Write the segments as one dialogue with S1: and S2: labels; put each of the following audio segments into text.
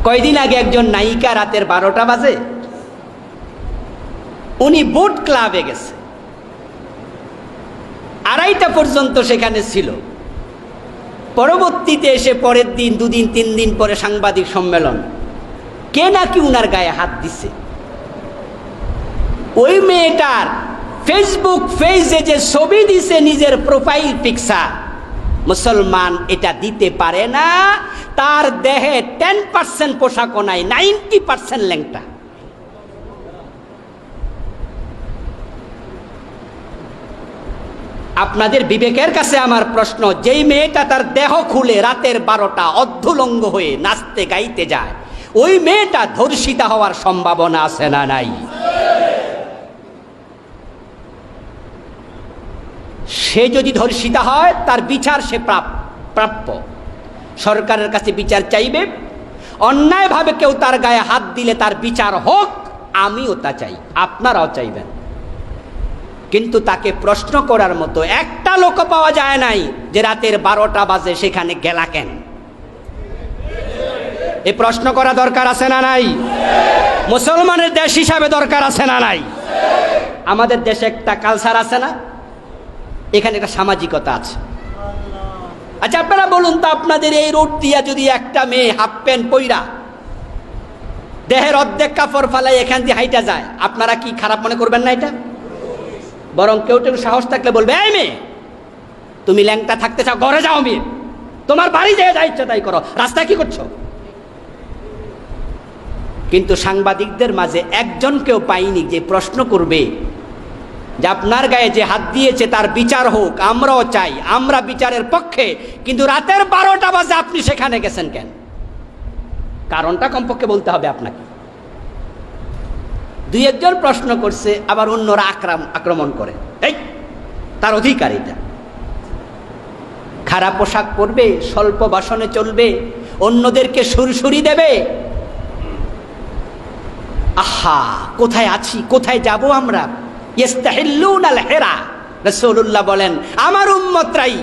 S1: কয়দিন আগে একজন নায়িকা রাতের 12টা বাজে উনি বোট ক্লাবে গেছে, 2:30 পর্যন্ত সেখানে ছিল। পরবর্তীতে এসে পরের দিন, 2 দিন 3 দিন পরে সাংবাদিক সম্মেলন, কে নাকি উনার গায়ে হাত দিছে। ওই মেয়েটার ফেসবুক পেজে যে ছবি দিছে নিজের প্রোফাইল পিকচার, মুসলমান এটা দিতে পারে না। তার দেহে 10% পোশাকও নাই, 90% ল্যাংটা। আপনাদের বিবেকের কাছে আমার প্রশ্ন, যেই মেয়েটা তার দেহ খুলে রাতের 12টা অর্ধলঙ্গ হয়ে নাচতে গাইতে যায়, ওই মেয়েটা ধর্ষিতা হওয়ার সম্ভাবনা আছে না নাই? সে যদি ধর্ষিতা হয় তার বিচার সে প্রাপ্য। সরকারের কাছে বিচার চাইবে। অন্যায়ভাবে কেউ তার গায়ে হাত দিলে তার বিচার হোক, আমিও তা চাই, আপনারাও চাইবেন। কিন্তু তাকে প্রশ্ন করার মতো একটা লোক পাওয়া যায় নাই যে রাতের 12টা বাজে সেখানে গেলা কেন। এই প্রশ্ন করা দরকার আছে না নাই? মুসলমানের দেশ হিসাবে দরকার আছে না নাই? আমাদের দেশে একটা কালচার আছে না, এখানে একটা সামাজিকতা আছে। আচ্ছা আপনারা বলুন তো, আপনাদের এই রোড দিয়া যদি একটা মেয়ে হাফ প্যান্ট পইরা দেহের অর্ধেক কাপড় ফালাই এখান দিয়ে হাইটা যায়, আপনারা কি খারাপ মনে করবেন না? এটা বরং কেউ কেউ সাহস থাকলে বলবে, এই মেয়ে তুমি ল্যাংটা থাকতে চাও, ঘরে যাও, মেয়ে তোমার বাড়ি যেয়ে যা ইচ্ছা তাই করো, রাস্তায় কি করছো? কিন্তু সাংবাদিকদের মাঝে একজন কেউ পাইনি যে প্রশ্ন করবে যে আপনার গায়ে যে হাত দিয়েছে তার বিচার হোক, আমরাও চাই, আমরা বিচারের পক্ষে, কিন্তু রাতের 12টা বাজে আপনি সেখানে গেছেন কেন? কারণটা কমপক্ষে বলতে হবে আপনাকে। 2-1 প্রশ্ন করছে, আবার অন্যরা আক্রমণ করে, এই তার অধিকার, এটা খারাপ পোশাক পরবে, স্বল্প ভাষণে চলবে, অন্যদেরকে সুরসুরি দেবে। আহা, কোথায় আছি, কোথায় যাব আমরা? ইস্তাহিল্লুনাল হেরা, রাসূলুল্লাহ বলেন আমার উম্মতরাই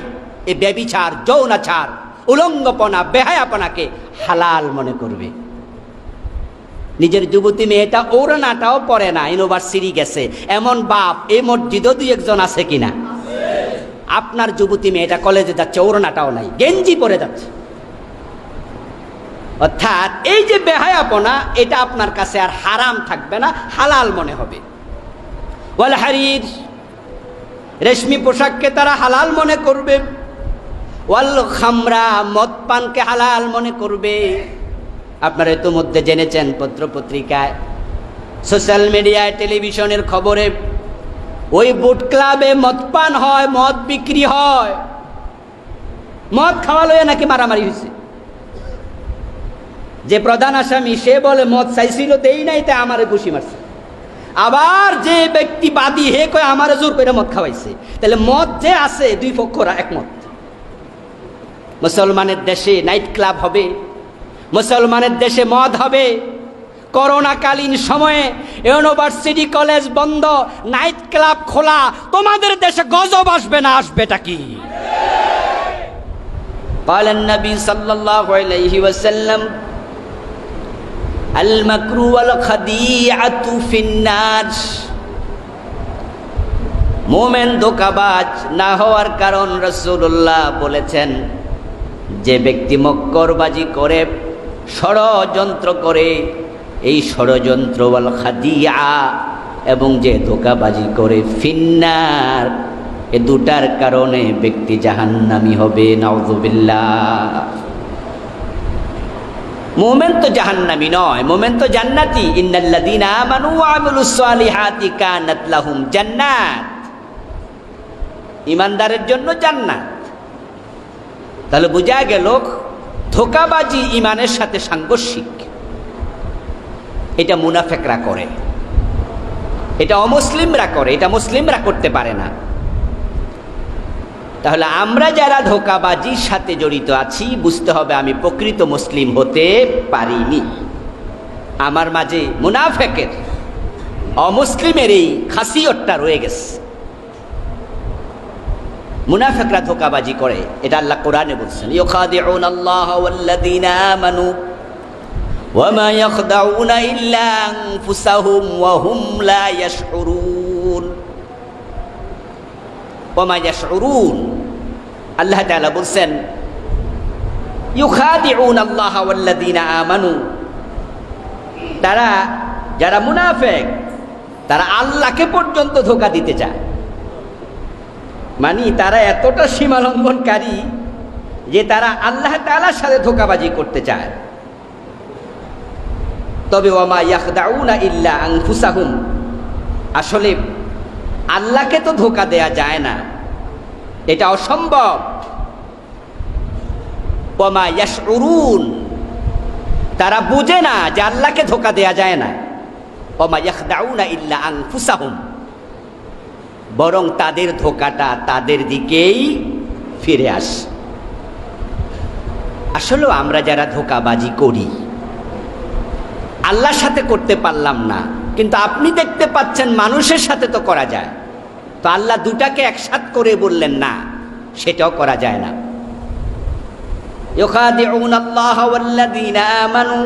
S1: এই ব্যভিচার, যৌনাচার, উলঙ্গপনা, বেহায়াপনাকে হালাল মনে করবে। নিজের যুবতী মেয়েটা ওড়নাটাও পরে না, ইউনিভার্সিটি গেছে, এমন বাপ এই মসজিদও 2-1 আছে কিনা? আপনার যুবতী মেয়েটা কলেজে যাচ্ছে, ওড়নাটাও নাই, গেঞ্জি পরে যাচ্ছে। অর্থাৎ এই যে বেহায়াপনা, এটা আপনার কাছে আর হারাম থাকবে না, হালাল মনে হবে। ওয়াল হারির, রেশমি পোশাককে তারা হালাল মনে করবে। ওয়াল খামরা, মদ পানকে হালাল মনে করবে। আপনারা ইতিমধ্যে জেনেছেন পত্রপত্রিকায়, সোশ্যাল মিডিয়ায়, টেলিভিশনের খবরে, ওই বুট ক্লাবে মদ পান হয়, মদ বিক্রি হয়। মদ খাওয়া লইয়া নাকি মারামারি হয়েছে। যে প্রধান আসামি সে বলে মদ চাইছিল, দেই নাই, তাই আমারে ঘুষি মারছে। আবার যে ব্যক্তি বাদী, হে কয় আমারে জোর করে মদ খাওয়াইছে। তাহলে মদ যে আছে, 2 পক্ষরা একমত। মুসলমানের দেশে নাইট ক্লাব হবে, মুসলমানের দেশে মদ হবে। করোনাকালীন সময়ে ইউনিভার্সিটি কলেজ বন্ধ, নাইট ক্লাব খোলা, তোমাদের দেশে গজব আসবে না? আসবেটা কি? قال النبي صلى الله عليه وسلم المكر والخديعة في النار। মুমিন ধোঁকাবাজ না হওয়ার কারণ রাসূলুল্লাহ বলেছেন, যে ব্যক্তি মক্করবাজি করে, ষড়যন্ত্র করে, এই ষড়যন্ত্র ওয়াল খাদিয়া, এবং যে ধোঁকাবাজি করে, ফিন্নার, এ দুটার কারণে ব্যক্তি জাহান্নামী হবে। নাউযুবিল্লাহ। মুমিন তো জাহান্নামী নয়, মুমিন তো জান্নাতি। ইন্নাল্লাযীনা আমানু ওয়া আমিলুস সালিহাতি কানাত লাহুম জান্নাত, ঈমানদারের জন্য জান্নাত। তাহলে বোঝা গেল ধোঁকাবাজি ঈমানের সাথে সাংঘর্ষিক। এটা মুনাফিকরা করে, এটা অমুসলিমরা করে, এটা মুসলিমরা করতে পারে না। তাহলে আমরা যারা ধোঁকাবাজির সাথে জড়িত আছি, বুঝতে হবে আমি প্রকৃত মুসলিম হতে পারিনি। আমার মাঝে মুনাফিকের, অমুসলিমের এই খাসিয়তটা রয়ে গেছে। মুনাফিকরা ধোঁকাবাজি করে, এটা আল্লাহ কোরআনে বলছেন, ইউখাদিউনাল্লাহ ওয়াল্লাযীনা আমানু ওয়ামা ইয়াখদাউনা ইল্লা আনফুসাহুম ওয়া হুম লা ইয়াশউরুন। ওয়ামা ইয়াশউরুন, আল্লাহ তাআলা বলছেন ইউখাদিউনা আল্লাহ ওয়াল্লাযীনা আমানু, তারা যারা মুনাফিক তারা আল্লাহকে পর্যন্ত ধোঁকা দিতে চায়। মানে তারা এতটা সীমা লঙ্ঘনকারী যে তারা আল্লাহ তাআলার সাথে ধোঁকাবাজি করতে চায়। তবে ওয়ামা ইয়াখদাউনা ইল্লা আনফুসাহুম, আসলে আল্লাহকে তো ধোঁকা দেয়া যায় না, এটা অসম্ভব। ওয়ামা ইয়াশউরুন, তারা বুঝে না যে আল্লাহকে ধোঁকা দেয়া যায় না। ওয়ামা ইয়াখদাউনা ইল্লা আনফুসাহুম, বরং তাদের ধোঁকাটা তাদের দিকেই ফিরে আসে। আসলে আমরা যারা ধোঁকাবাজি করি আল্লাহর সাথে করতে পারলাম না, কিন্তু আপনি দেখতে পাচ্ছেন মানুষের সাথে তো করা যায়, তো আল্লাহ দুটাকে একসাথ করে বললেন না, সেটাও করা যায় না। ইউখাদিউনা আল্লাহ ওয়াল্লাযীনা আমানু,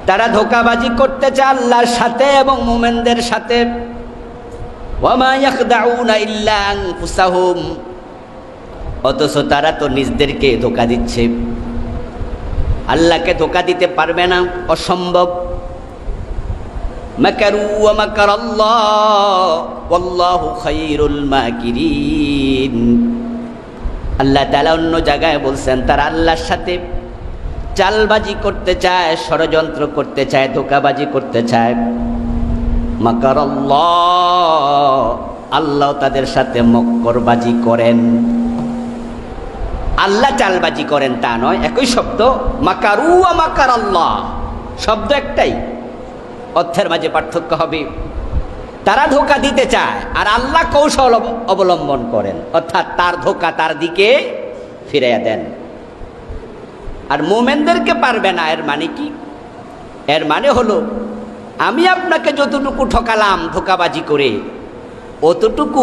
S1: তারা ধোঁকাবাজি করতে চায় আল্লাহর সাথে এবং মুমিনদের সাথে। ওয়ামা ইয়াখদাউনা ইল্লা আনফুসাহুম, অথচ তারা তো নিজেদেরকে ধোঁকা দিচ্ছে, আল্লাহকে ধোঁকা দিতে পারবে না, অসম্ভব। মাকারু ওয়া মাকারাল্লাহ ওয়াল্লাহু খায়রুল মাকিরিন। আল্লাহ তাআলা অন্য জায়গায় বলছেন তারা আল্লাহর সাথে চালবাজি করতে চায়, ষড়যন্ত্র করতে চায়, ধোঁকাবাজি করতে চায়। মাকারাল্লাহ, আল্লাহ তাদের সাথে মক্করবাজি করেন। আল্লাহ চালবাজি করেন তা নয়, একই শব্দ। মাকারু ওয়া মাকারাল্লাহ, শব্দ একটাই, অর্থের মাঝে পার্থক্য হবে। তারা ধোঁকা দিতে চায় আর আল্লাহ কৌশল অবলম্বন করেন, অর্থাৎ তার ধোঁকা তার দিকে ফিরাইয়া দেন। আর মুমিনদেরকে পারবে না, এর মানে কি? এর মানে হলো আমি আপনাকে যতটুকু ঠকালাম ধোঁকাবাজি করে, অতটুকু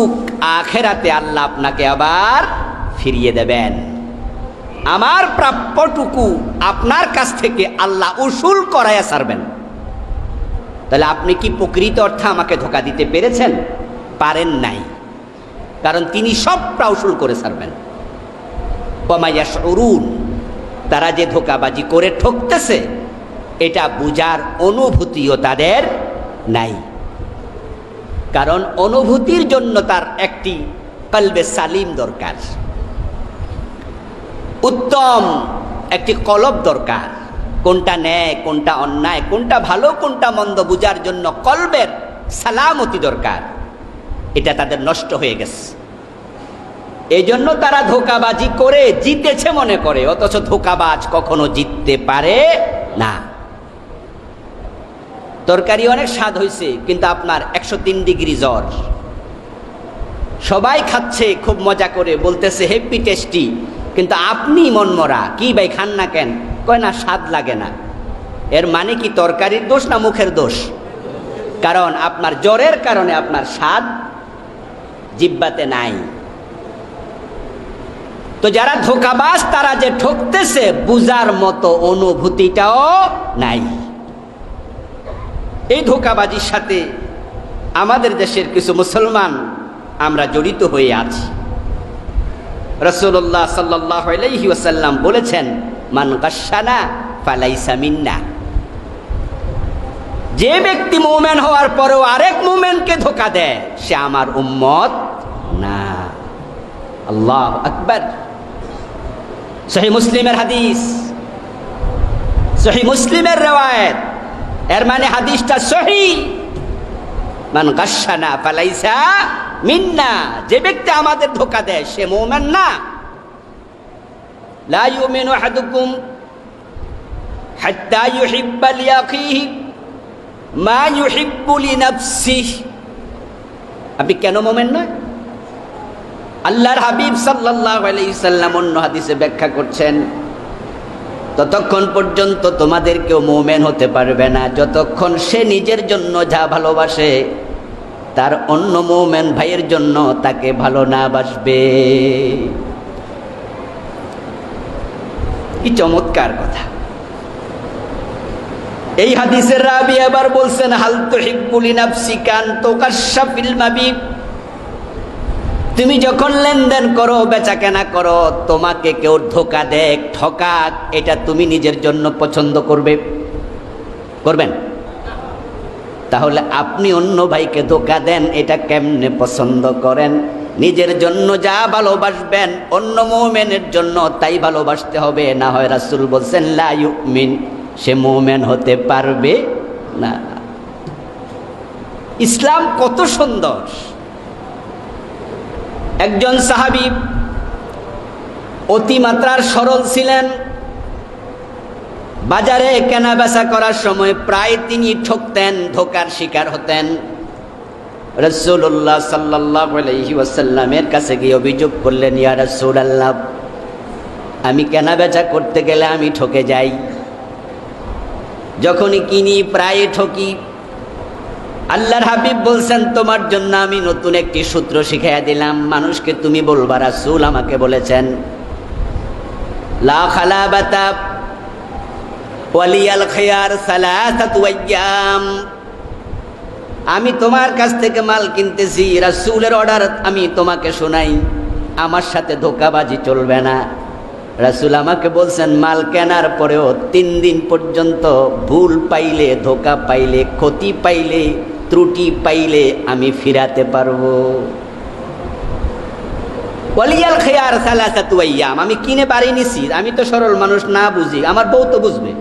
S1: আখেরাতে আল্লাহ আপনাকে আবার ফিরিয়ে দেবেন। আমার প্রাপ্যটুকু আপনার কাছ থেকে আল্লাহ উসুল করাইয়া ছাড়বেন। তাহলে আপনি কি প্রকৃত অর্থে আমাকে ধোঁকা দিতে পেরেছেন? পারেন নাই, কারণ তিনি সবটা উসুল করে ছাড়বেন। ওয়ামা ইয়াশউরুন, তারা যে ধোঁকাবাজি করে ঠকতেছে এটা বুঝার অনুভূতিও তাদের নাই, কারণ অনুভূতির জন্য তার একটি কলবে সালিম দরকার, উত্তম একটি কলব দরকার। কোনটা ন্যায়, কোনটা অন্যায়, কোনটা ভালো, কোনটা মন্দ বুঝার জন্য কলবের সালামতি দরকার। এটা তাদের নষ্ট হয়ে গেছে, এই জন্য তারা ধোঁকাবাজি করে জিতেছে মনে করে, অথচ ধোঁকাবাজ কখনো জিততে পারে না। তরকারি অনেক স্বাদ হয়েছে, কিন্তু আপনার 103 ডিগ্রি জ্বর, সবাই খাচ্ছে খুব মজা করে, বলতেছে হেপি টেস্টি, কিন্তু আপনি মনমরা, কি ভাই খান না কেন? কয় না, স্বাদ লাগে না। এর মানে কি তরকারির দোষ না মুখের দোষ? কারণ আপনার জ্বরের কারণে আপনার স্বাদ জিহ্বাতে নাই। তো যারা ধোঁকাবাজ তারা যে ঠকতেছে বুঝার মতো অনুভূতিটাও নাই। এই ধোঁকাবাজির সাথে আমাদের দেশের কিছু মুসলমান আমরা জড়িত হয়ে আছি। রাসূলুল্লাহ সাল্লাল্লাহু আলাইহি ওয়াসাল্লাম বলেছেন, মান গাশশানা ফালাইসা মিন্না। যে ব্যক্তি মুমিন হওয়ার পরেও আরেক মুমিনকে ধোঁকা দেয় সে আমার উম্মত না। আল্লাহু আকবার। সহিহ মুসলিমের হাদিস, সহিহ মুসলিমের riwayat, এর মানে হাদিসটা সহিহ। মান গাশশানা ফালাইসা মিন্না, যে ব্যক্তি আমাদের ধোঁকা দেয় সে মুমিন না। লা ইউমিনু আহাদুকুম হাত্তা ইউহিব্বা লিআখিহি মা ইউহিব্বু লিনাফসিহি। আপনি কেন মুমিন নয়? আল্লাহর হাবিব সাল্লাল্লাহু আলাইহি সাল্লাম অন্য হাদিসে ব্যাখ্যা করছেন, ততক্ষণ পর্যন্ত তোমাদের কেউ মুমিন হতে পারবে না যতক্ষণ সে নিজের জন্য যা ভালোবাসে তার অন্য মুমিন ভাইয়ের জন্য তাকে ভালো না বাসবে। কি চমৎকার কথা! এই হাদিসের রাবি আবার বলছেন, হাল তুহিব্বু লিনাফসিকা আন তুকাশশা ফিল মাবিব, তুমি যখন লেনদেন করো, বেচা কেনা করো, তোমাকে কেউ ধোকা দেখ, ঠকাক, এটা তুমি নিজের জন্য পছন্দ করবেন? তাহলে আপনি অন্য ভাইকে ধোকা দেন, এটা কেমনে পছন্দ করেন? নিজের জন্য যা ভালোবাসবেন অন্য মুমিনের জন্য তাই ভালোবাসতে হবে, না হয় রাসূল বলছেন লা ইউমিন, সে মুমিন হতে পারবে না। ইসলাম কত সুন্দর! একজন সাহাবী অতিমাত্রার সরল ছিলেন, বাজারে কেনা বেচা করার সময় প্রায় তিনি ঠকতেন, ধোকার শিকার হতেন। রাসূলুল্লাহ সাল্লাল্লাহু আলাইহি ওয়াসাল্লামের কাছে গিয়ে অভিযোগ করলেন, ইয়া রাসূলুল্লাহ, আমি কেনা বেচা করতে গেলে আমি ঠকে যাই, যখনই কিনি প্রায় ঠকি। আল্লাহর হাবিব বলছেন, তোমার জন্য আমি নতুন একটি সূত্র শিখাইয়া দিলাম, মানুষকে তুমি বলবা রাসূল আমাকে বলেছেন, লা খালাবাতা ওয়ালিয়াল খিয়ার সালাসাতু আইয়াম। আমি তোমার কাছ থেকে মাল কিনতেছি, রাসূলের অর্ডার আমি তোমাকে শোনাই, আমার সাথে ধোঁকাবাজি চলবে না। রাসূল আমাকে বলছেন, মাল কেনার পরেও 3 দিন পর্যন্ত ভুল পাইলে, ধোঁকা পাইলে, ক্ষতি পাইলে, ত্রুটি পাইলে আমি ফিরাতে পারবো। ওয়ালিয়াল খিয়ার সালাসাতু আইয়াম, আমি কিনে বাড়ি নিছি, আমি তো সরল মানুষ, না বুঝি, আমার বউ তো বুঝবে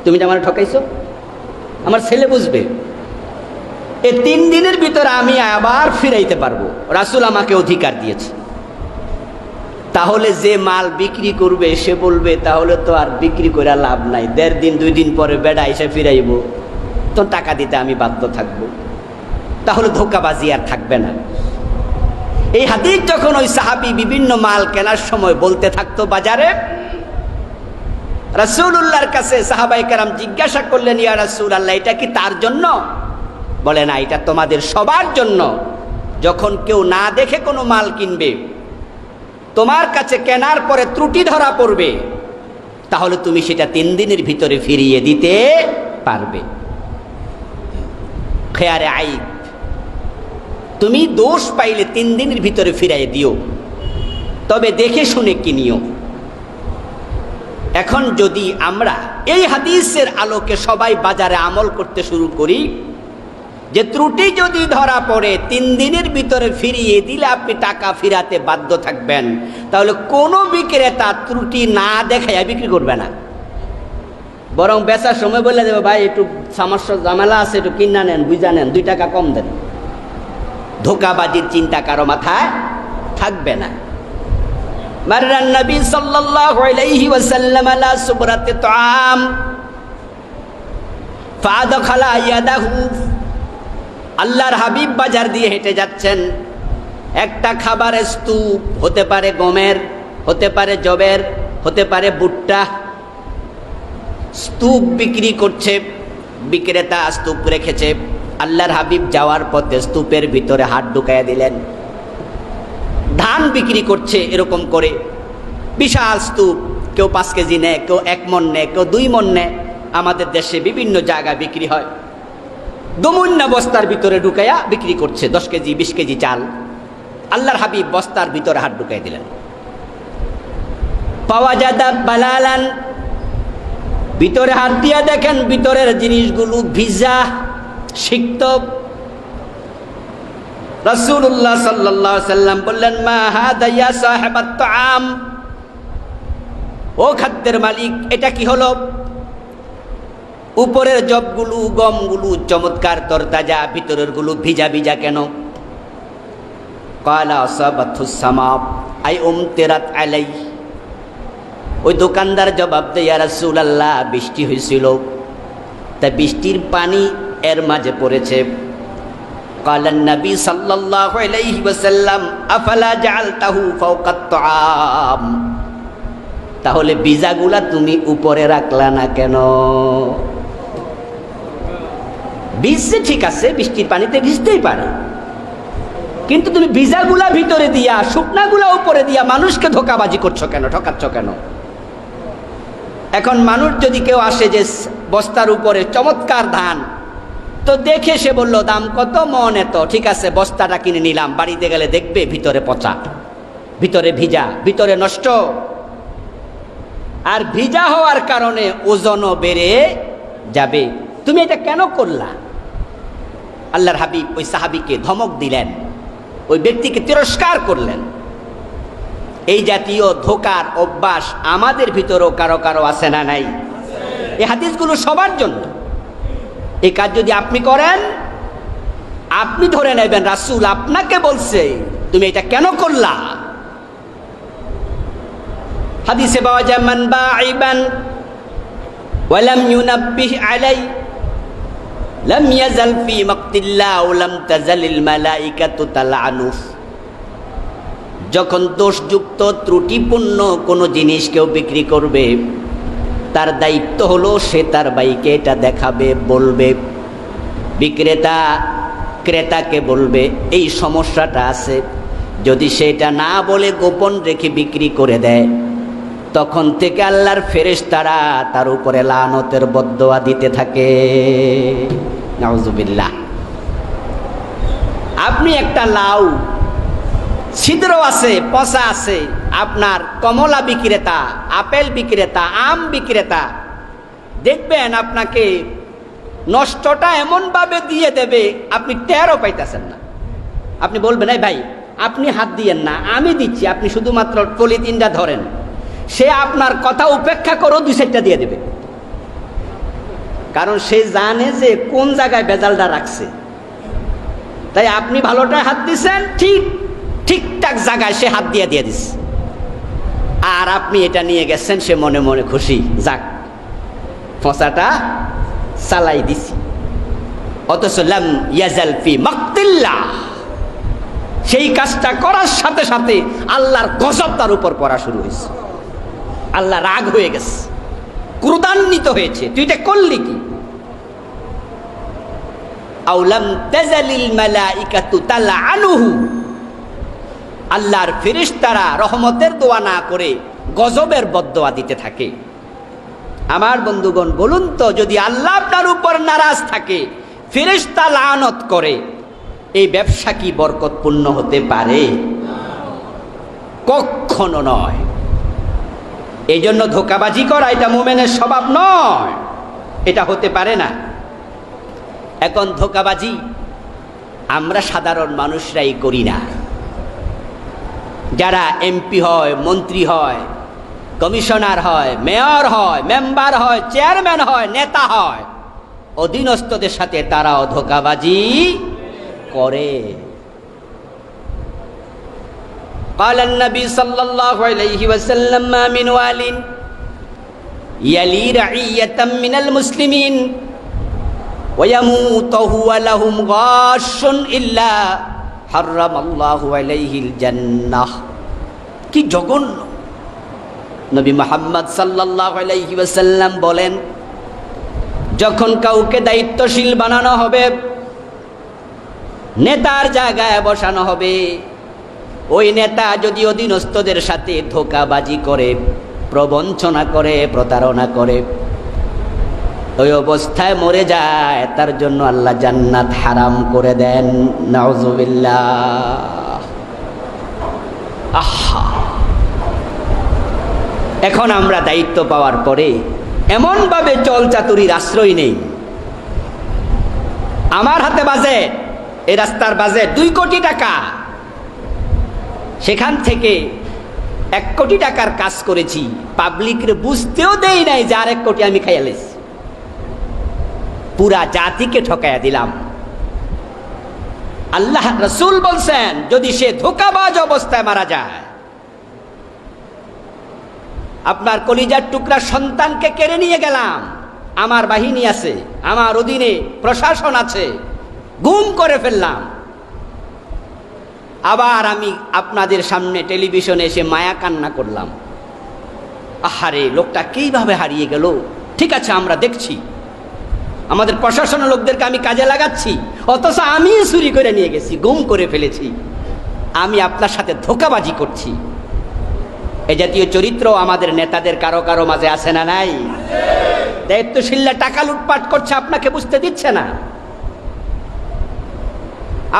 S1: তুমি যে আমার ঠকাইছো, আমার ছেলে বুঝবে, এই 3 দিনের ভিতরে আমি আবার ফিরাইতে পারবো, রাসূল আমাকে অধিকার দিয়েছে। তাহলে যে মাল বিক্রি করবে সে বলবে, তাহলে তো আর বিক্রি করে লাভ নাই, 1.5 দিন 2 দিন পরে বেড়া এসে ফিরাইব, তো টাকা দিতে আমি বাধ্য থাকব, তাহলে ধোঁকাবাজি আর থাকবে না। এই হাদিস যখন ওই সাহাবী বিভিন্ন মাল কেনার সময় বলতে থাকতো বাজারে, রাসূলুল্লাহর কাছে সাহাবায়ে কেরাম জিজ্ঞাসা করলেন, ইয়া রাসূলুল্লাহ, এটা কি তার জন্য? বলে না, এটা তোমাদের সবার জন্য। যখন কেউ না দেখে কোনো মাল কিনবে, তোমার কাছে কেনার পরে ত্রুটি ধরা পড়বে, তাহলে তুমি সেটা 3 দিনের ভিতরে ফিরিয়ে দিতে পারবে। খেয়ারে আইব, তুমি দোষ পাইলে 3 দিনের ভিতরে ফিরিয়ে দিও, তবে দেখে শুনে কিনিও। এখন যদি আমরা এই হাদিসের আলোকে সবাই বাজারে আমল করতে শুরু করি, যে ত্রুটি যদি ধরা পড়ে 3 দিনের ভিতরে ফিরিয়ে দিলে আপনি টাকা ফিরাতে বাধ্য থাকবেন, তাহলে কোনো বিক্রেতা ত্রুটি না দেখাইয়া বিক্রি করবে না, বরং বেচার সময় বলে দেবে, ভাই একটু সমস্যা ঝামেলা আছে, একটু কিনা নেন, বুঝা নেন, 2 টাকা কম দেন। ধোঁকাবাজির চিন্তা কারো মাথায় থাকবে না। মাররান নবী সাল্লাল্লাহু আলাইহি ওয়াসাল্লাম আলা সুবরাতি তুআম ফাদখালা ইয়াদাহু, আল্লাহর হাবিব বাজার দিয়ে হেঁটে যাচ্ছেন, একটা খাবারের স্তূপ, হতে পারে গমের, হতে পারে জবের, হতে পারে ভুট্টা, স্তূপ বিক্রি করছে, বিক্রেতা স্তূপ রেখেছে। আল্লাহর হাবিব যাওয়ার পথে স্তূপের ভিতরে হাত ঢুকাইয়া দিলেন, ধান বিক্রি করছে এরকম করে, বিশাল স্তূপ, কেউ 5 কেজি নেয়, কেউ 1 মণ নেয়, কেউ 2 মণ নেয়, আমাদের দেশে বিভিন্ন জায়গায় বিক্রি হয়। দমুন্না বস্তার ভিতরে ঢুকাইয়া বিক্রি করছে 10 কেজি 20 কেজি চাল। আল্লাহর হাবিব বস্তার ভিতরে হাত ঢুকাই দিলেন। পাওয়াজাদা বালালান, ভিতরে হাত দিয়া দেখেন ভিতরের জিনিসগুলো ভিজা, সিক্ত। রাসূলুল্লাহ সাল্লাল্লাহু আলাইহি ওয়াসাল্লাম বললেন, মা হাদা ইয়া সাহিবাত তুআম, ও খাদ্যের মালিক, এটা কি হলো? উপরের জবগুলো, গমগুলো চমৎকার তরতাজা, ভিতরের গুলো ভিজা ভিজা কেন? ক্বালা আসাবাতুস সামা আই উমতিরাত আলাই, ওই দোকানদার জবাব দেয়, ইয়া রাসূলুল্লাহ, বৃষ্টি হয়েছিল, তা বৃষ্টির পানি এর মাঝে পড়েছে। ক্বালান নবী সাল্লাল্লাহু আলাইহি ওয়াসাল্লাম, আফালা জাআলতাহু ফাওকাত তুআম, তাহলে ভিজাগুলা তুমি উপরে রাখলা না কেন? ভিজছে ঠিক আছে, বৃষ্টির পানিতে ভিজতেই পারে, কিন্তু তুমি ভিজাগুলা ভিতরে দিয়া, শুকনাগুলা উপরে দিয়া মানুষকে ধোঁকাবাজি করছো কেন, ঠকাচ্ছ কেন? এখন মানুষ যদি কেউ আসে যে বস্তার উপরে চমৎকার ধান। তো দেখে সে বলল, দাম কত? মন এত। ঠিক আছে, বস্তাটা কিনে নিলাম। বাড়িতে গেলে দেখবে ভিতরে পচা, ভিতরে ভিজা, ভিতরে নষ্ট। আর ভিজা হওয়ার কারণে ওজনও বেড়ে যাবে। তুমি এটা কেন করলা? আল্লাহর হাবিব ওই সাহাবীকে ধমক দিলেন, ওই ব্যক্তিকে তিরস্কার করলেন। এই জাতীয় ধোঁকার অভ্যাস আমাদের ভিতরেও কারো কারো আছে না নাই? এই হাদিসগুলো সবার জন্য। এই কাজ যদি আপনি করেন, আপনি ধরে নেবেন রাসূল আপনাকে বলছে তুমি এটা কেন করলা। হাদিসে পাওয়া যায়, মান বাঈবান ওয়া লাম ইউনাব্বিহ আলাই লাম ইয়াজাল ফি মাকতিল্লাহ ওয়া লাম তাজালিল মালাইকাতু তালআনু। যখন দোষযুক্ত ত্রুটিপূর্ণ কোনো জিনিস কেউ বিক্রি করবে, তার দায়িত্ব হলো সে তার ভাইকে এটা দেখাবে, বলবে। বিক্রেতা ক্রেতাকে বলবে এই সমস্যাটা আছে। যদি সেটা না বলে গোপন রেখে বিক্রি করে দেয়, তখন থেকে আল্লাহর ফেরেশতারা তার উপরে লানতের বদদোয়া দিতে থাকে। নাউজুবিল্লাহ। আপনি একটা লাউ ছিদ্র আছে, পচা আছে, আপনার কমলা বিক্রেতা, আপেল বিক্রেতা, আম বিক্রেতা দেখবেন আপনাকে নষ্টটা এমনভাবে দিয়ে দেবে আপনি টেরও পাইতেছেন না। আপনি বলবেন, এই ভাই আপনি হাত দিয়েন না, আমি দিচ্ছি, আপনি শুধুমাত্র পলিথিনটা ধরেন। সে আপনার কথা উপেক্ষা করেও 2-4টা দিয়ে দেবে, কারণ সে জানে যে কোন জায়গায় ভেজালটা রাখছে। তাই আপনি ভালোটায় হাত দিচ্ছেন, ঠিকঠাক জায়গায় সে হাত দিয়ে দিচ্ছে। আর আপনি এটা নিয়ে গেছেন, সে মনে মনে খুশি, যাক ফসাটা চালাই দিছি। অথচ লাম ইয়াজাল ফি মাকতিল্লাহ, সেই কাজটা করার সাথে সাথে আল্লাহর গজব তার উপর পড়া শুরু হয়েছে। আল্লাহ রাগ হয়ে গেছে, ক্রোধান্বিত হয়েছে, তুই এটা করলি কি? আও লাম তাজালিল মালাইকাতু তালআনুহু, আল্লাহর ফেরেশতারা রহমতের দোয়া না করে গজবের বদদোয়া দিতে থাকে। আমার বন্ধুগণ বলুন তো, যদি আল্লাহ আপনার উপর নারাজ থাকে, ফেরেশতা লানত করে, এই ব্যবসা কি বরকতপূর্ণ হতে পারে? কখনো নয়। এই জন্য ধোঁকাবাজি করা এটা মুমিনের স্বভাব নয়, এটা হতে পারে না। এখন ধোঁকাবাজি আমরা সাধারণ মানুষরাই করি না। যারা এমপি হয়, মন্ত্রী হয়, কমিশনার হয়, মেয়র হয়, মেম্বার হয়, চেয়ারম্যান হয়, নেতা হয়, অধীনস্থদের সাথে তারাও ধোঁকাবাজি করে। قال النبي صلى الله عليه وسلم ما من وال يلي رعية من المسلمين ويموت هو لهم غاش إلا حرم الله عليه الجنة। কি জঘন্য! নবী মুহাম্মদ সাল্লাল্লাহু আলাইহি ওয়াসাল্লাম বলেন, যখন কাউকে দায়িত্বশীল বানানো হবে, নেতার জায়গায় বসানো হবে, ওই নেতা যদি অধীনস্থদের সাথে ধোঁকাবাজি করে, প্রবঞ্চনা করে, প্রতারণা করে, ওই অবস্থায় মরে যায়, তার জন্য আল্লাহ জান্নাত হারাম করে দেন। নাউজুবিল্লাহ। আহা, এখন আমরা দায়িত্ব পাওয়ার পরে এমনভাবে চল চাতুরির আশ্রয় নেই। আমার হাতে বাজেট, এই রাস্তার বাজেট 2 কোটি টাকা, সেখান থেকে 1 কোটি টাকার কাজ করেছি, পাবলিকরে বুঝতেও দেই নাই যে আর 1 কোটি আমি খাইয়ালেছি, পুরা জাতিকে ঠকাইয়া দিলাম। আল্লাহ রাসূল বলছেন, যদি সে ধোঁকাবাজ অবস্থায় মারা যায়, আপনার কলিজার টুকরা সন্তানকে কেড়ে নিয়ে গেলাম, আমার বাহিনী আছে, আমার অধীনে প্রশাসন আছে, গুম করে ফেললাম, আবার আমি আপনাদের সামনে টেলিভিশনে এসে মায়া কান্না করলাম, আহারে লোকটা কিভাবে হারিয়ে গেল। ঠিক আছে, আমরা দেখছি, আমাদের প্রশাসনের লোকদেরকে আমি কাজে লাগাচ্ছি, অথচ আমি চুরি করে নিয়ে গেছি, গুম করে ফেলেছি, আমি আপনার সাথে ধোঁকাবাজি করছি। এ জাতীয় চরিত্র আমাদের নেতাদের কারো কারো মাঝে আছে না নাই? দায়িত্বশীলরা টাকা লুটপাট করছে, আপনাকে বুঝতে দিচ্ছে না।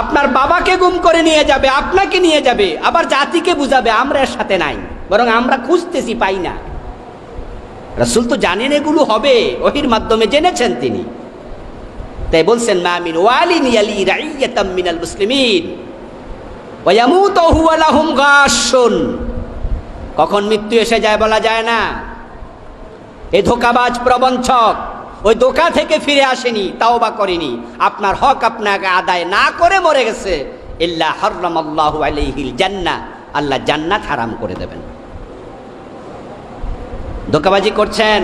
S1: আপনার বাবাকে গুম করে নিয়ে যাবে, আপনাকে নিয়ে যাবে, আবার জাতিকে বুঝাবে আমরা এর সাথে নাই, বরং আমরা খুঁজতেছি, পাই না। রাসূল তো জানেন এগুলো হবে, ওহীর মাধ্যমে জেনেছেন তিনি। তাই বলছেন মা মিন ওয়ালিন ইয়ালি রাইয়াতাম মিনাল মুসলিমিন ওয়া ইয়ামুতু হুয়া লাহুম গাশুন। কখন মৃত্যু এসে যায় বলা যায় না। এই ধোঁকাবাজ প্রবঞ্চক ওই ধোঁকা থেকে ফিরে আসেনি, তাওবা করেনি, আপনার হক আপনাকে আদায় না করে মরে গেছে। ইল্লা হারামাল্লাহু আলাইহিল জান্নাহ, আল্লাহ জান্নাত হারাম করে দেবেন। ধোঁকাবাজি করছেন,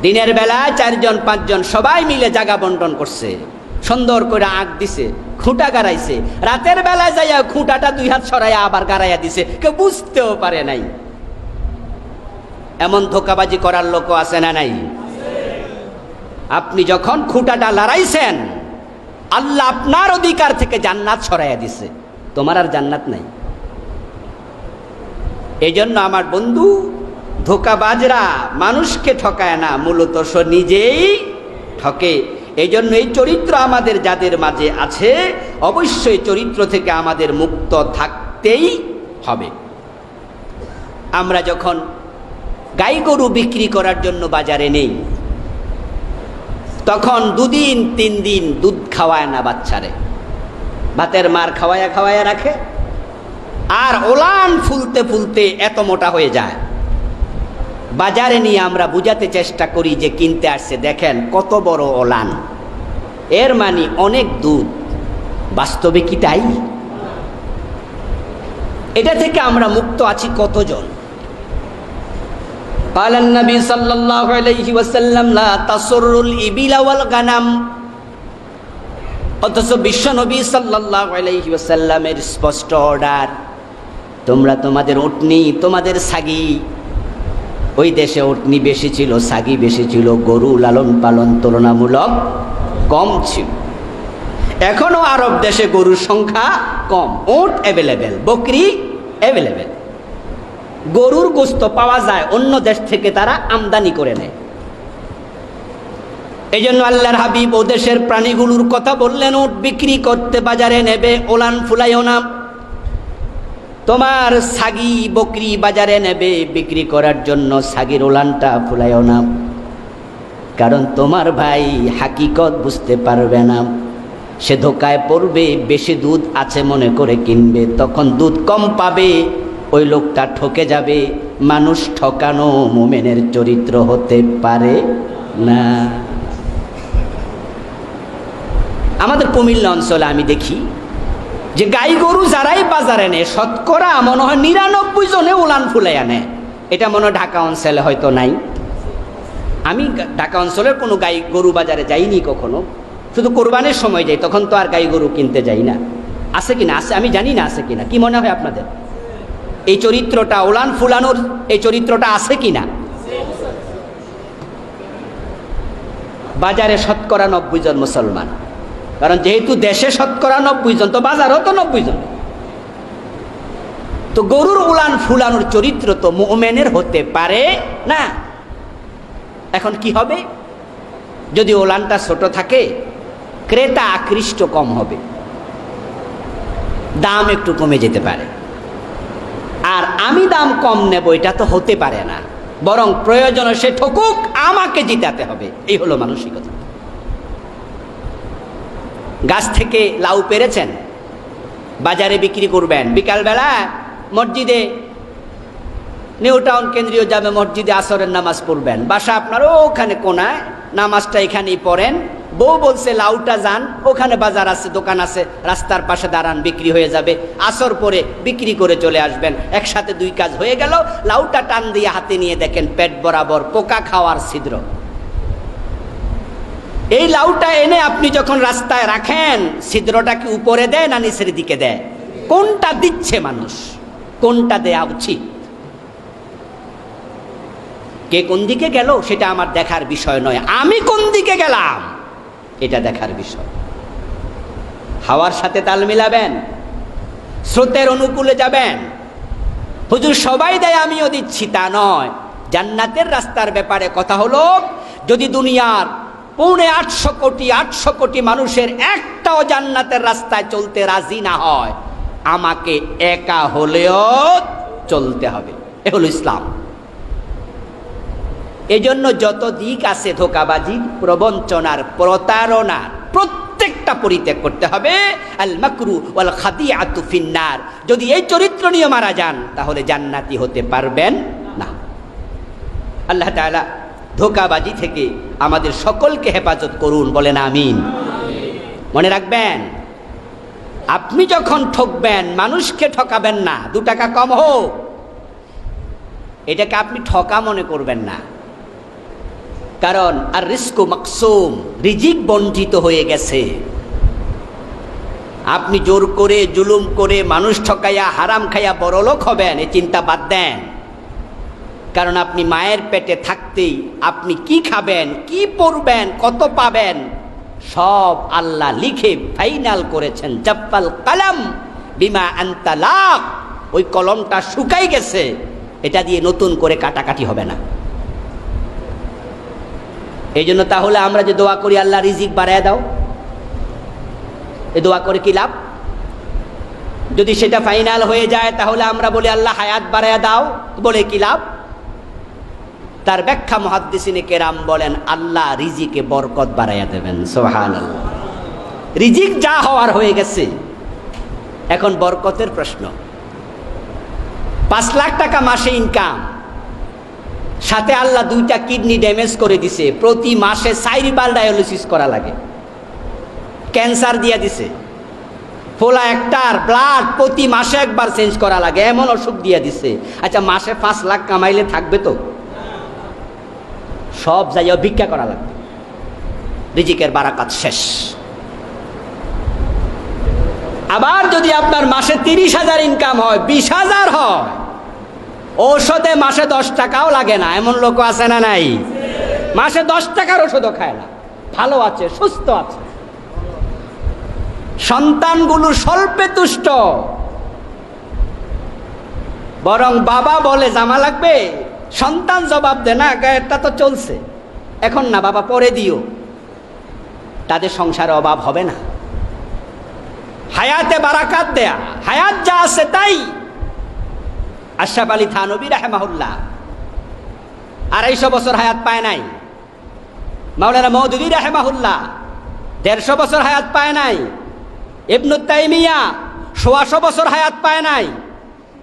S1: দিনের বেলায় 4 জন 5 জন সবাই মিলে জায়গা বন্টন করছে, সুন্দর করে আঁক দিছে, খুঁটা গাড়াইছে। রাতের বেলায় যাইয়া খুঁটাটা 2 হাত সরাইয়া আবার গাড়াইয়া দিছে, কেউ বুঝতেও পারে নাই। এমন ধোঁকাবাজি করার লোকও আছে না নাই? আপনি যখন খুঁটাটা লড়াইছেন, আল্লাহ আপনার অধিকার থেকে জান্নাত সরাইয়া দিছে, তোমার আর জান্নাত নাই। এই জন্য আমার বন্ধু, ধোঁকাবাজরা মানুষকে ঠকায় না, মূলত সে নিজেই ঠকে। এই জন্য এই চরিত্র আমাদের যাদের মাঝে আছে, অবশ্যই চরিত্র থেকে আমাদের মুক্ত থাকতেই হবে। আমরা যখন গাই গরু বিক্রি করার জন্য বাজারে নেই, তখন 2 দিন 3 দিন দুধ খাওয়ায় না বাচ্চারে, ভাতের মার খাওয়ায়া খাওয়ায়া রাখে, আর ওলান ফুলতে ফুলতে এত মোটা হয়ে যায়। বাজারে নিয়ে আমরা বুঝাতে চেষ্টা করি যে কিনতে আসছে, দেখেন কত বড় ওলান, এর মানে অনেক দুধ। বাস্তবে কি তাই? এটা থেকে আমরা মুক্ত আছি কতজন? قال النبي صلى الله عليه وسلم لا تسر الإبل والغنم। অথচ বিশ্ব নবী সাল্লাল্লাহু আলাইহি ওয়াসাল্লামের স্পষ্ট অর্ডার, তোমরা তোমাদের উটনি, তোমাদের ছাগি, ওই দেশে উটনি বেশি ছিল, ছাগি বেশি ছিল, গরু লালন পালন তুলনামূলক কম ছিল। এখনো আরব দেশে গরুর সংখ্যা কম, উট অ্যাভেলেবেল, বকরি অ্যাভেলেবেল। গরুর গোশত পাওয়া যায়, অন্য দেশ থেকে তারা আমদানি করে নেয়। এই জন্য আল্লাহর হাবিব ও দেশের প্রাণীগুলোর কথা বললেন, উট বিক্রি করতে বাজারে নেবে, ওলান ফুলাইও না। তোমার ছাগি বকরি বাজারে নেবে বিক্রি করার জন্য, ছাগির ওলানটা ফুলাইও না, কারণ তোমার ভাই হাকিকত বুঝতে পারবে না, সে ধোকায় পড়বে, বেশি দুধ আছে মনে করে কিনবে, তখন দুধ কম পাবে, ওই লোকটা ঠকে যাবে। মানুষ ঠকানো মুমিনের চরিত্র হতে পারে না। আমাদের কুমিল্লা অঞ্চলে আমি দেখি যে গাই গরু যারাই বাজারে নেয়, শতকরা মনে হয় 99 জনে উলান ফুলাইয়া নেয়। এটা মনে হয় ঢাকা অঞ্চলে হয়তো নাই। আমি ঢাকা অঞ্চলের কোনো গাই গরু বাজারে যাইনি কখনো, শুধু কোরবানির সময় যাই, তখন তো আর গাই গরু কিনতে যাই না। আছে কিনা? আছে, আমি জানি না আছে কিনা। কি মনে হয় আপনাদের এই চরিত্রটা, উলান ফুলানোর এই চরিত্রটা আছে কিনা? বাজারে শতকরা 90 জন মুসলমান, কারণ যেহেতু দেশে শতকরা 90 জন, তো বাজারও তো 90 জন। তো গরুর উলান ফুলানোর চরিত্র তো মুমিনের হতে পারে না। এখন কি হবে? যদি ওলানটা ছোট থাকে, ক্রেতা আকৃষ্ট কম হবে, দাম একটু কমে যেতে পারে। আর আমি দাম কম নেব এটা তো হতে পারে না, বরং প্রয়োজনে সে ঠকুক, আমাকে জিতাতে হবে। এই হলো মানসিকতা। গাছ থেকে লাউ পেরেছেন, বাজারে বিক্রি করবেন, বিকালবেলা মসজিদে, নিউ টাউন কেন্দ্রীয় জামে মসজিদে আসরের নামাজ পড়বেন, বাসা আপনার ওখানে কোনায়, নামাজটা এখানেই পড়েন। বউ বলছে লাউটা যান, ওখানে বাজার আছে, দোকান আছে, রাস্তার পাশে দাঁড়ান, বিক্রি হয়ে যাবে, আসর পরে বিক্রি করে চলে আসবেন। একসাথে 2 কাজ হয়ে গেল। লাউটা টান দিয়ে হাতে নিয়ে দেখেন পেট বরাবর পোকা খাওয়ার ছিদ্র। এই লাউটা এনে আপনি যখন রাস্তায় রাখেন, ছিদ্রটা কি উপরে দেয় না নিচের দিকে দেয়? কোনটা দিচ্ছে মানুষ? কোনটা দেয়া উচিত? কে কোন দিকে গেল সেটা আমার দেখার বিষয় নয়, আমি কোন দিকে গেলাম এটা দেখার বিষয়। হাওয়ার সাথে তাল মিলাবেন, স্রোতের অনুকূলে যাবেন, হুজুর সবাই দেয় আমিও দিচ্ছি, তা নয়। জান্নাতের রাস্তার ব্যাপারে কথা হলো, যদি দুনিয়ার 850 কোটি মানুষের একটাও জান্নাতের রাস্তায় চলতে রাজি না হয়, আমাকে একা হলেও চলতে হবে। এ হলো ইসলাম। এজন্য যত দিক আছে ধোঁকাবাজি, প্রবঞ্চনার, প্রতারণার, প্রত্যেকটা পরিত্যাগ করতে হবে। আল মাকরু ওয়াল খাদিআতু ফিন্নার। যদি এই চরিত্র নিয়ে মারা যান তাহলে জান্নাতি হতে পারবেন না। আল্লাহ তাআলা ধোঁকাবাজি থেকে আমাদের সকলকে হেফাজত করুন, বলেন আমিন। মনে রাখবেন, আপনি যখন ঠকবেন মানুষকে ঠকাবেন না। 2 টাকা কম হোক, এটাকে আপনি ঠকা মনে করবেন না। কারণ আর রিজকু মাকসুম, রিজিক বঞ্চিত হয়ে গেছে। আপনি জোর করে জুলুম করে মানুষ ঠকাইয়া হারাম খাইয়া বড়লোক হবেন, এই চিন্তা বাদ দেন। কারণ আপনি মায়ের পেটে থাকতেই আপনি কি খাবেন, কি পরবেন, কত পাবেন, সব আল্লাহ লিখে ফাইনাল করেছেন। জাফাল কালাম বিমা আনতা লাক, ওই কলমটা শুকাই গেছে, এটা দিয়ে নতুন করে কাটাকাটি হবে না। এই জন্য তাহলে আমরা যে দোয়া করি আল্লাহ রিজিক বাড়ায় দাও, এ দোয়া করে কি লাভ? যদি সেটা ফাইনাল হয়ে যায় তাহলে আমরা বলি আল্লাহ হায়াত বাড়ায় দাও, বলে কি লাভ? তার ব্যাখ্যা মুহাদ্দিসিনে কেরাম বলেন আল্লাহ রিজিকে বরকত বাড়াইয়া দেবেন। সুবহানাল্লাহ। রিজিক যা হওয়ার হয়ে গেছে, এখন বরকতের প্রশ্ন। 5 লাখ টাকা মাসে ইনকাম, সাথে আল্লাহ 2টা কিডনি ড্যামেজ করে দিছে, প্রতি মাসে 4 বার ডায়ালিসিস করা লাগে, ক্যান্সার দিয়া দিছে, ফোলা একটার ব্লাড প্রতি মাসে 1 বার চেঞ্জ করা লাগে, এমন অসুখ দিয়া দিছে। আচ্ছা, মাসে 5 লাখ কামাইলে থাকবে তো? সব যাইয়া ভিক্ষা করা লাগবে, রিজিকের বারাকাত শেষ। আবার যদি আপনার মাসে 30,000 ইনকাম হয়, 20,000 হয়, ঔষধে মাসে 10 টাকাও লাগে না, এমন লোক আছে না নাই? মাসে 10 টাকার ওষুধও খায় না, ভালো আছে, সুস্থ আছে। সন্তানগুলো স্বল্পে তুষ্ট, বরং বাবা বলে জামা লাগবে, সন্তান জবাব দেয় না এটা তো চলছে, এখন না বাবা পরে দিও। তাদের সংসারে অভাব হবে না। হায়াতে বারাকাত দেয়া, হায়াত যা আছে তাই। আশরাফ আলী থানভী রাহিমাহুল্লাহ 250 বছর হায়াত পায় নাই। মাওলানা মওদুদী রাহিমাহুল্লাহ 150 বছর হায়াত পায় নাই। ইবনে তাইমিয়া 100 বছর হায়াত পায় নাই,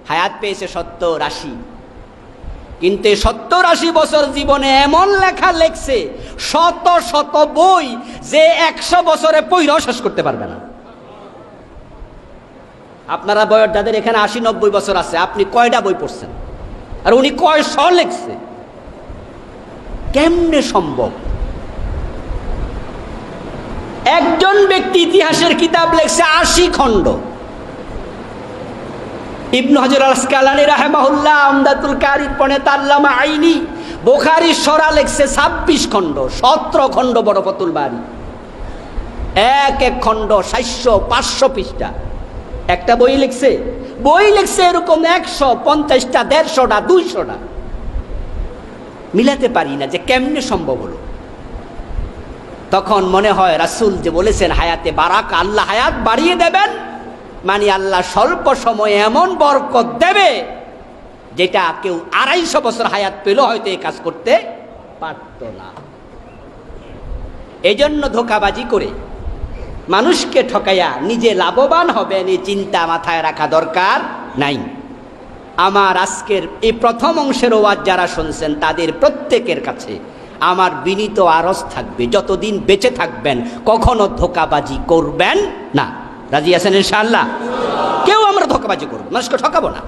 S1: হায়াত পেয়েছে 70-80। কিন্তু 70-80 বছর জীবনে এমন লেখা লেখছে, শত শত বই, যে 100 বছরে পড়াও শেষ করতে পারবে না। আপনারা বয়স যাদের এখানে 80-90 বছর আছে, আপনি কয়টা বই পড়ছেন? আর উনি কয়শো লিখছে, কেমনে সম্ভব? একজন ব্যক্তি ইতিহাসের কিতাব লিখছে 80 খণ্ড। ইবনে হাজার আল আসকালানী রাহিমাহুল্লাহ উমদাতুল কারীর পড়ে তারজামা আইনি, বুখারী সরা লিখছে 26 খণ্ড, 17 খণ্ড বড় ফতুল বারী, এক এক খণ্ড 400-500 পৃষ্ঠা। একটা বই লিখছে এরকম 150টা, 150টা, 200টা। মিলাতে পারি না যে কেমনে সম্ভব হলো। তখন মনে হয় রাসূল যে বলেছেন হায়াতে বারাকা, আল্লাহ হায়াত বাড়িয়ে দেবেন, মানে আল্লাহ স্বল্প সময়ে এমন বরকত দেবে যেটা কেউ 250 বছর হায়াত পেল হয়তো এই কাজ করতে পারত না। এই জন্য ধোঁকাবাজি করে মানুষকে ঠকাইয়া নিজে লাভবান হবেন এই চিন্তা মাথায় রাখা দরকার নাই। আমার আজকের এই প্রথম অংশের ওয়াজ যারা শুনছেন তাদের প্রত্যেকের কাছে আমার বিনীত আরজ থাকবে, যতদিন বেঁচে থাকবেন কখনো ধোঁকাবাজি করবেন না। রাজি আছেন ইনশাআল্লাহ? কেউ আমরা ধোঁকাবাজি করবো, মানুষকে ঠকাবো না।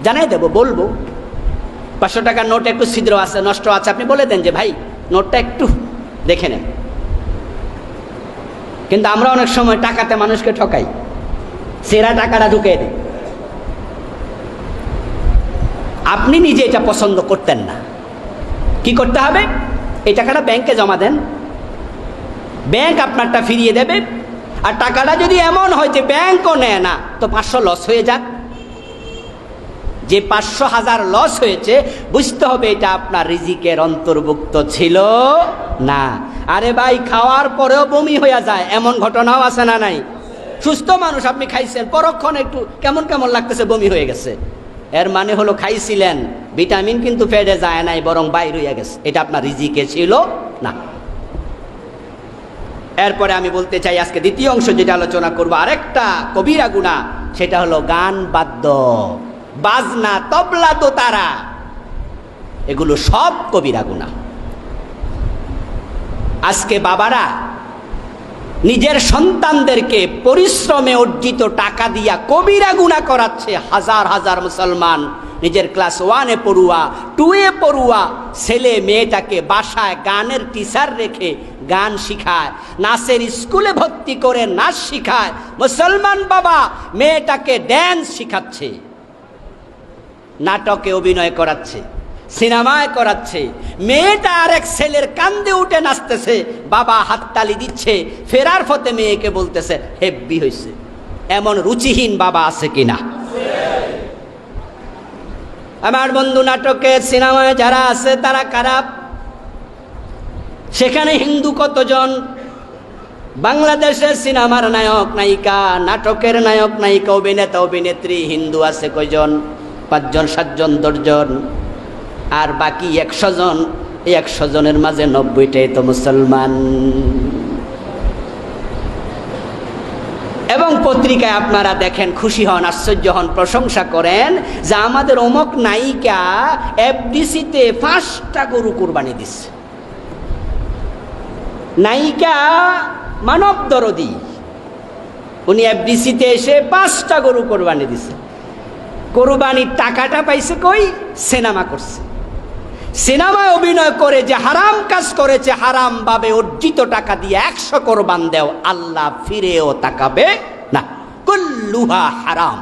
S1: জানাই দেবো, বলবো 500 টাকার নোট একটু ছিদ্র আছে, নষ্ট আছে, আপনি বলে দেন যে ভাই নোটটা একটু দেখে নেন। কিন্তু আমরা অনেক সময় টাকাতে মানুষকে ঠকাই, সেরা টাকাটা ঢুকিয়ে দেয়। আপনি নিজে এটা পছন্দ করতেন না, কি করতে হবে? এই টাকাটা ব্যাংকে জমা দেন, ব্যাংক আপনারটা ফিরিয়ে দেবে, আর টাকাটা যদি এমন হয় যে ব্যাংকও নেয় না, তো 500 লস হয়ে যাক। যে 500,000 লস হয়েছে, বুঝতে হবে এটা আপনার রিজিকের অন্তর্ভুক্ত ছিল না। আরে ভাই, খাওয়ার পরেও বমি হয়ে যায়, এমন ঘটনাও আছে না নাই? সুস্থ মানুষ, আপনি খাইছেন, পরক্ষণ একটু কেমন কেমন লাগতেছে, বমি হয়ে গেছে, এর মানে হলো খাইছিলেন, ভিটামিন কিন্তু পেটে যায় নাই, বরং বাইরে হয়ে গেছে, এটা আপনার রিজিকে ছিল না। এরপরে আমি বলতে চাই, আজকে দ্বিতীয় অংশ যেটা আলোচনা করবো, আরেকটা কবিরা গুনাহ, সেটা হলো গান বাদ্য, বাজনা, তবলা, দোতারা, এগুলো সব কবিরা গুনাহ। আজকে বাবারা নিজের সন্তানদেরকে পরিশ্রমে অর্জিত টাকা দিয়া কবিরা গুনাহ করাচ্ছে। হাজার হাজার মুসলমান নিজের ক্লাস 1-এ পড়ুয়া, 2-এ পড়ুয়া ছেলে মেয়েটাকে বাসায় গানের টিচার রেখে গান শিখায়, নাচের স্কুলে ভর্তি করে নাচ শিখায়। মুসলমান বাবা মেয়েটাকে ড্যান্স শিখাচ্ছে, নাটকে অভিনয় করাচ্ছে, সিনেমায় করাচ্ছে। মেয়েটা আরেক ছেলের কান্দে উঠে নাচতেছে, বাবা হাততালি দিচ্ছে, ফেরার পথে মেয়েকে বলতেছে হেব্বি হয়েছে। এমন রুচিহীন বাবা আছে কিনা? আমার বন্ধু, নাটকে সিনেমায় যারা আছে তারা খারাপ। সেখানে হিন্দু কতজন? বাংলাদেশের সিনেমার নায়ক নায়িকা, নাটকের নায়ক নায়িকা, অভিনেতা অভিনেত্রী হিন্দু আছে কয়জন? 5 জন, 7 জন, 10 জন। আর বাকি 100 জন, এই 100 জনের মাঝে 90টাই তো মুসলমান। এবং পত্রিকায় আপনারা দেখেন, খুশি হন, আশ্চর্য হন, প্রশংসা করেন যে আমাদের অমুক নায়িকা এফডিসিতে 5টা গরু কুরবানি দিচ্ছে। নায়িকা মানব দরদি, উনি এফডিসিতে এসে 5টা গরু কোরবানি দিছে। কোরবানির টাকাটা পাইছে কই? সিনেমা করছে। সিনেমায় অভিনয় করে যে হারাম কাজ করেছে, হারাম ভাবে অর্জিত টাকা দিয়ে 100 কোরবান দেও, আল্লাহ ফিরেও তাকাবে না। কুল্লুহা হারাম।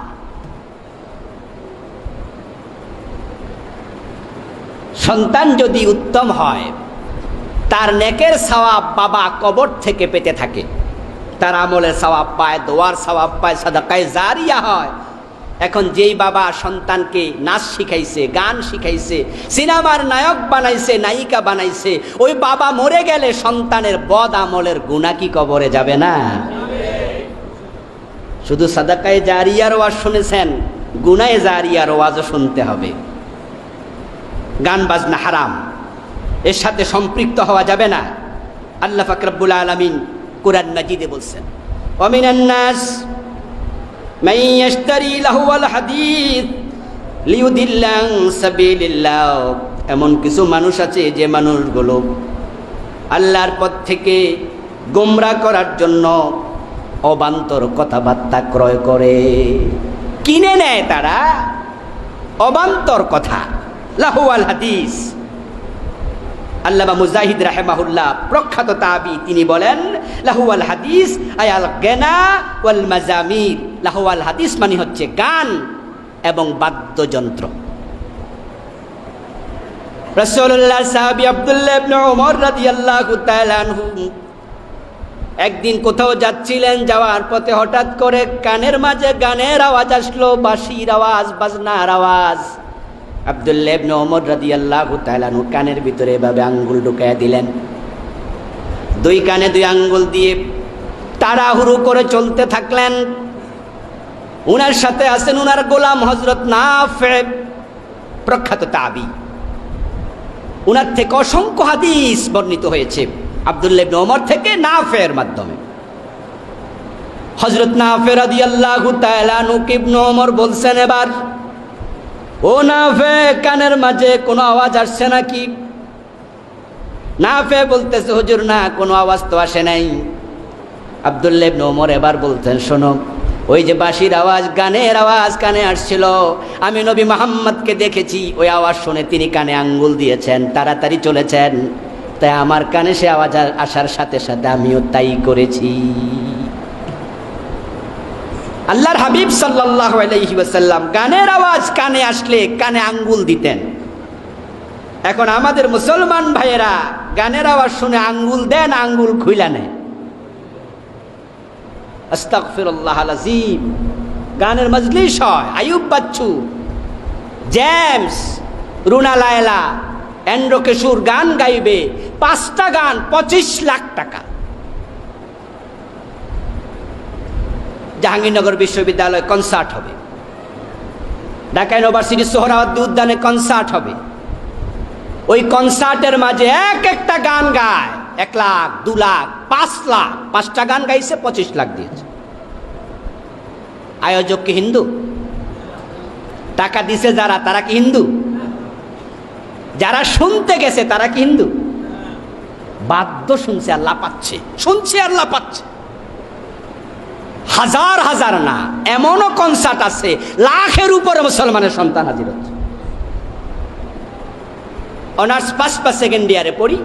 S1: সন্তান যদি উত্তম হয়, তার নেকের সওয়াব বাবা কবর থেকে পেতে থাকে, তার আমলের সওয়াব পায়, দোয়ার সওয়াব পায়, সাদাকায়ে জারিয়া হয়। এখন যেই বাবা সন্তানকে নাচ শিখাইছে, গান শিখাইছে, সিনেমার নায়ক বানাইছে, নায়িকা বানাইছে, ওই বাবা মরে গেলে সন্তানের বদ আমলের গুনাহ কি কবরে যাবে না? শুধু সাদাকায়ে জারিয়ার ওয়াজ শুনেছেন, গুনাহে জারিয়ার ওয়াজও শুনতে হবে। গান বাজনা হারাম, এর সাথে সম্পৃক্ত হওয়া যাবে না। আল্লাহ পাক রব্বুল আলামিন কুরআন মাজিদে বলছেন, ওয়া মিনান নাস মান ইয়াশতারি লাহুল হাদিস লিয়ুদিল্লা আন সাবিলিল্লাহ। এমন কিছু মানুষ আছে যে মানুষগুলো আল্লাহর পথ থেকে গোমরা করার জন্য অবান্তর কথাবার্তা ক্রয় করে, কিনে নেয় তারা অবান্তর কথা, লাহুল হাদিস। আল্লামা মুজাহিদ রাহিমাহুল্লাহ, প্রখ্যাত তাবি, তিনি বলেন লাহুল হাদিস আয়াল গানা ওয়াল মাজামির। লাহুল হাদিস মানে হচ্ছে গান এবং বাদ্যযন্ত্র। রাসূলুল্লাহ সাহাবী আব্দুল্লাহ ইবনে ওমর রাদিয়াল্লাহু তাআলা আনহু একদিন কোথাও যাচ্ছিলেন, যাওয়ার পথে হঠাৎ করে কানের মাঝে গানের আওয়াজ আসলো, বাঁশির আওয়াজ, বাজনার আওয়াজ। আব্দুল্লাহ ইবনে ওমর রাদিয়াল্লাহু তাআলা আনহু কানের ভিতরে এভাবে আঙ্গুল ঢুকায়া দিলেন, 2 কানে 2 আঙ্গুল দিয়ে তাড়াহুড়ো করে চলতে থাকলেন। উনার সাথে আছেন উনার গোলাম হযরত নাফে, প্রখ্যাত তাবি। উনার থেকে অসংখ্য হাদিস বর্ণিত হয়েছে, আব্দুল্লাহ ইবনে ওমর থেকে নাফের মাধ্যমে। হযরত নাফে রাদিয়াল্লাহু তাআলা আনহু ইবনে ওমর বলছেন, এবার ও নাফে, কানের মাঝে কোনো আওয়াজ আসছে নাকি? নাফে বলতেছে, হুজুর না, কোনো আওয়াজ তো আসে নাই। আব্দুল্লাহ ইবনে ওমর এবার বলতেন, শোনো, ওই যে বাঁশির আওয়াজ, গানের আওয়াজ কানে আসছিল, আমি নবী মুহাম্মদকে দেখেছি, ওই আওয়াজ শুনে তিনি কানে আঙ্গুল দিয়েছেন, তাড়াতাড়ি চলেছেন, তাই আমার কানে সে আওয়াজ আসার সাথে সাথে আমিও তাই করেছি। আল্লাহর হাবিব সাল্লাল্লাহু আলাইহি ওয়াসাল্লাম গানের আওয়াজ কানে আসলে কানে আঙ্গুল দিতেন। এখন আমাদের মুসলমান ভাইয়েরা গানের আওয়াজ শুনে আঙ্গুল দেন, আঙ্গুল খুইলা নেয়। আস্তাগফিরুল্লাহ আযীম। গানের মজলিস হয়, আইয়ুব বাচ্চু, জেমস, রুনা লায়লা, এন্ড্রো কিশোর গান গাইবে, 5টা গান 25 লাখ টাকা। জাহাঙ্গীরনগর বিশ্ববিদ্যালয়ে কনসার্ট হবে, ঢাকা ইউনিভার্সিটি সোহরাওয়ার্দী উদ্যানে কনসার্ট হবে। ওই কনসার্টের মাঝে এক একটা গান গায় 1 লাখ, 2 লাখ, 5 লাখ। 5টা গান গাইছে, 25 লাখ দিয়েছে। আয়োজক কি হিন্দু? টাকা দিছে যারা, তারা কি হিন্দু? যারা শুনতে গেছে তারা কি হিন্দু? বাদ্য শুনছে আল্লাহ পাচ্ছে, শুনছে আল্লাহ পাচ্ছে। হাজার হাজার না, এমনও কনসার্ট আছে লাখের উপরে মুসলমানের সন্তান হাজির হচ্ছে। অনার্স 1st বা 2nd ইয়ারে পড়ি,